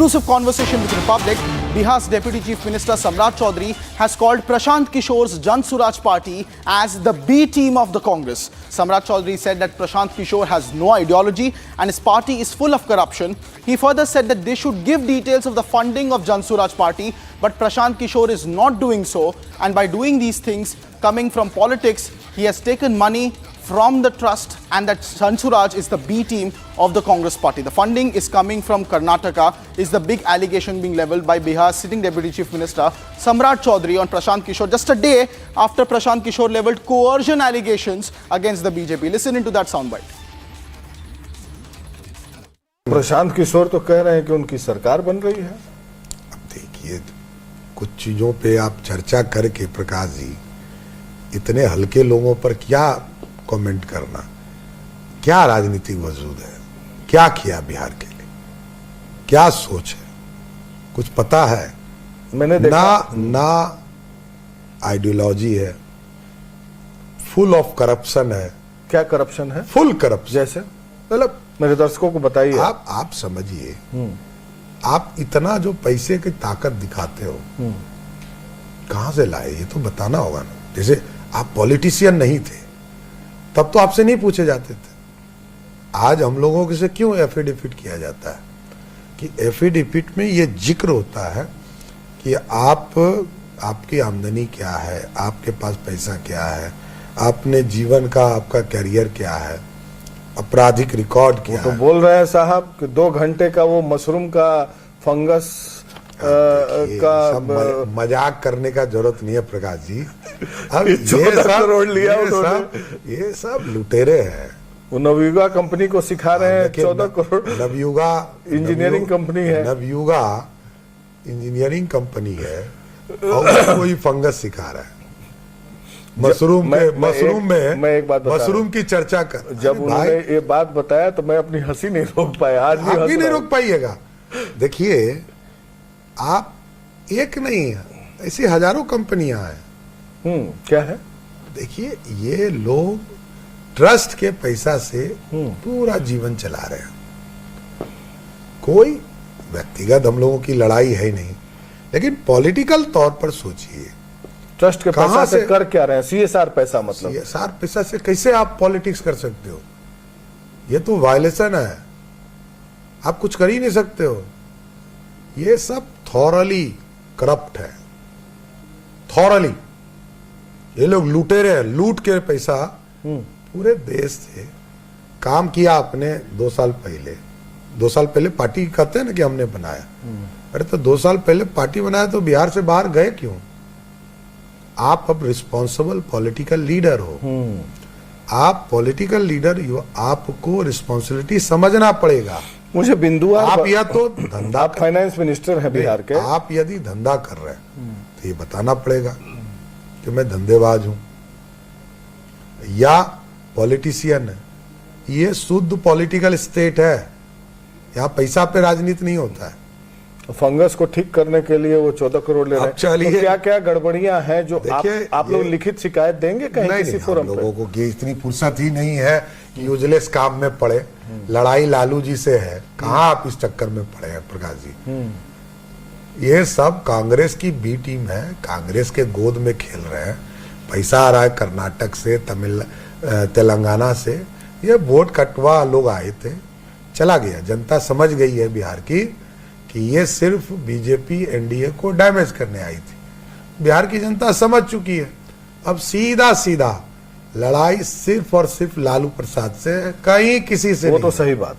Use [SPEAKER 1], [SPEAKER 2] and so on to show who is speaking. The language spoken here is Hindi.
[SPEAKER 1] Exclusive conversation with Republic, Bihar's Deputy Chief Minister Samrat Chaudhary has called Prashant Kishore's Jan Suraj party as the B team of the Congress. Samrat Chaudhary said that Prashant Kishore has no ideology and his party is full of corruption. He further said that they should give details of the funding of Jan Suraj party, but Prashant Kishore is not doing so, and by doing these things coming from politics, he has taken money from the trust, and that Jan Suraj is the B team of the Congress party. The funding is coming from Karnataka, is the big allegation being leveled by Bihar's sitting Deputy Chief Minister Samrat Chaudhary on Prashant Kishore, just a day after Prashant Kishore leveled coercion allegations against the BJP. Listen into that soundbite.
[SPEAKER 2] Prashant Kishor तो कह रहे हैं कि उनकी सरकार बन रही है।
[SPEAKER 3] अब देखिए, कुछ चीजों पे आप चर्चा करके प्रकाश जी, इतने हल्के लोगों पर क्या कमेंट करना, क्या राजनीतिक वजूद है, क्या किया बिहार के लिए, क्या सोच है, कुछ पता है?
[SPEAKER 2] मैंने देखा
[SPEAKER 3] ना आइडियोलॉजी है, फुल ऑफ करप्शन है।
[SPEAKER 2] क्या करप्शन है?
[SPEAKER 3] Full corruption.
[SPEAKER 2] जैसे
[SPEAKER 3] मतलब
[SPEAKER 2] मेरे दर्शकों को बताइए।
[SPEAKER 3] आप समझिए, आप इतना जो पैसे की ताकत दिखाते हो, कहां से लाए, ये तो बताना होगा ना। जैसे आप पॉलिटिशियन नहीं थे तब तो आपसे नहीं पूछे जाते थे। आज हम लोगों से क्यों एफिडेविट किया जाता है कि एफिडेविट में ये जिक्र होता है कि आपकी आमदनी क्या है, आपके पास पैसा क्या है, आपने जीवन का आपका कैरियर क्या है, आपराधिक रिकॉर्ड क्या है।
[SPEAKER 2] तो बोल रहे हैं साहब कि 2 घंटे का वो मशरूम का फंगस का
[SPEAKER 3] मजाक करने का जरूरत नहीं है प्रकाश जी। अब
[SPEAKER 2] 14 करोड़ लिया
[SPEAKER 3] ये सब लुटेरे हैं।
[SPEAKER 2] वो नवयुगा कंपनी को सिखा रहे हैं 14 करोड़।
[SPEAKER 3] नवयुगा
[SPEAKER 2] इंजीनियरिंग कंपनी है।
[SPEAKER 3] नवयुगा इंजीनियरिंग कंपनी है और कोई फंगस सिखा रहा है। मशरूम की चर्चा कर।
[SPEAKER 2] जब उन्होंने ये बात बताया तो मैं अपनी हंसी नहीं रोक पाया। आज भी
[SPEAKER 3] नहीं रोक पाइएगा। देखिए, आप एक नहीं है, ऐसी हजारों कंपनियां हैं।
[SPEAKER 2] क्या है?
[SPEAKER 3] देखिए, ये लोग ट्रस्ट के पैसा से पूरा जीवन चला रहे हैं। कोई व्यक्तिगत हम लोगों की लड़ाई है ही नहीं, लेकिन पॉलिटिकल तौर पर सोचिए,
[SPEAKER 2] ट्रस्ट के पैसा से कर क्या रहे हैं? सीएसआर पैसा, मतलब
[SPEAKER 3] सीएसआर पैसा से कैसे आप पॉलिटिक्स कर सकते हो? ये तो वायलेशन है, आप कुछ कर ही नहीं सकते हो। ये सब थॉरली करप्ट है, थॉरली। ये लोग लुटेरे हैं, लूट के पैसा पूरे देश से काम किया आपने 2 साल पहले। 2 साल पहले पार्टी कहते हैं ना कि हमने बनाया। अरे तो 2 साल पहले पार्टी बनाया तो बिहार से बाहर गए क्यों? आप अब रिस्पॉन्सिबल पॉलिटिकल लीडर हो। आप पॉलिटिकल लीडर, आपको रिस्पॉन्सिबिलिटी समझना पड़ेगा।
[SPEAKER 2] मुझे बिंदु
[SPEAKER 3] आप या तो धंधा,
[SPEAKER 2] आप फाइनेंस मिनिस्टर है बिहार के,
[SPEAKER 3] आप यदि धंधा कर रहे हैं तो ये बताना पड़ेगा कि मैं धंधेबाज हूं या पॉलिटिशियन है। ये शुद्ध पॉलिटिकल स्टेट है, यहाँ पैसा पे राजनीति नहीं होता है।
[SPEAKER 2] फंगस को ठीक करने के लिए वो 14 करोड़ ले रहे हैं।
[SPEAKER 3] चलिए,
[SPEAKER 2] तो क्या क्या गड़बड़ियां हैं जो आप लोग लिखित शिकायत देंगे कहीं किसी फोरम पे?
[SPEAKER 3] लोगों को इतनी फुर्सत ही नहीं है कि यूजलेस काम में पड़े। लड़ाई लालू जी से है, कहां आप इस चक्कर में पड़े हैं प्रकाश जी? ये सब कांग्रेस की बी टीम है, कांग्रेस के गोद में खेल रहे हैं। पैसा आ रहा है कर्नाटक से, तेलंगाना से। ये वोट कटवा लोग आए थे, चला गया। जनता समझ गई है बिहार की कि ये सिर्फ बीजेपी एनडीए को डैमेज करने आई थी। बिहार की जनता समझ चुकी है। अब सीधा सीधा लड़ाई सिर्फ और सिर्फ लालू प्रसाद से, कहीं किसी से
[SPEAKER 2] वो
[SPEAKER 3] नहीं।
[SPEAKER 2] तो सही बात है।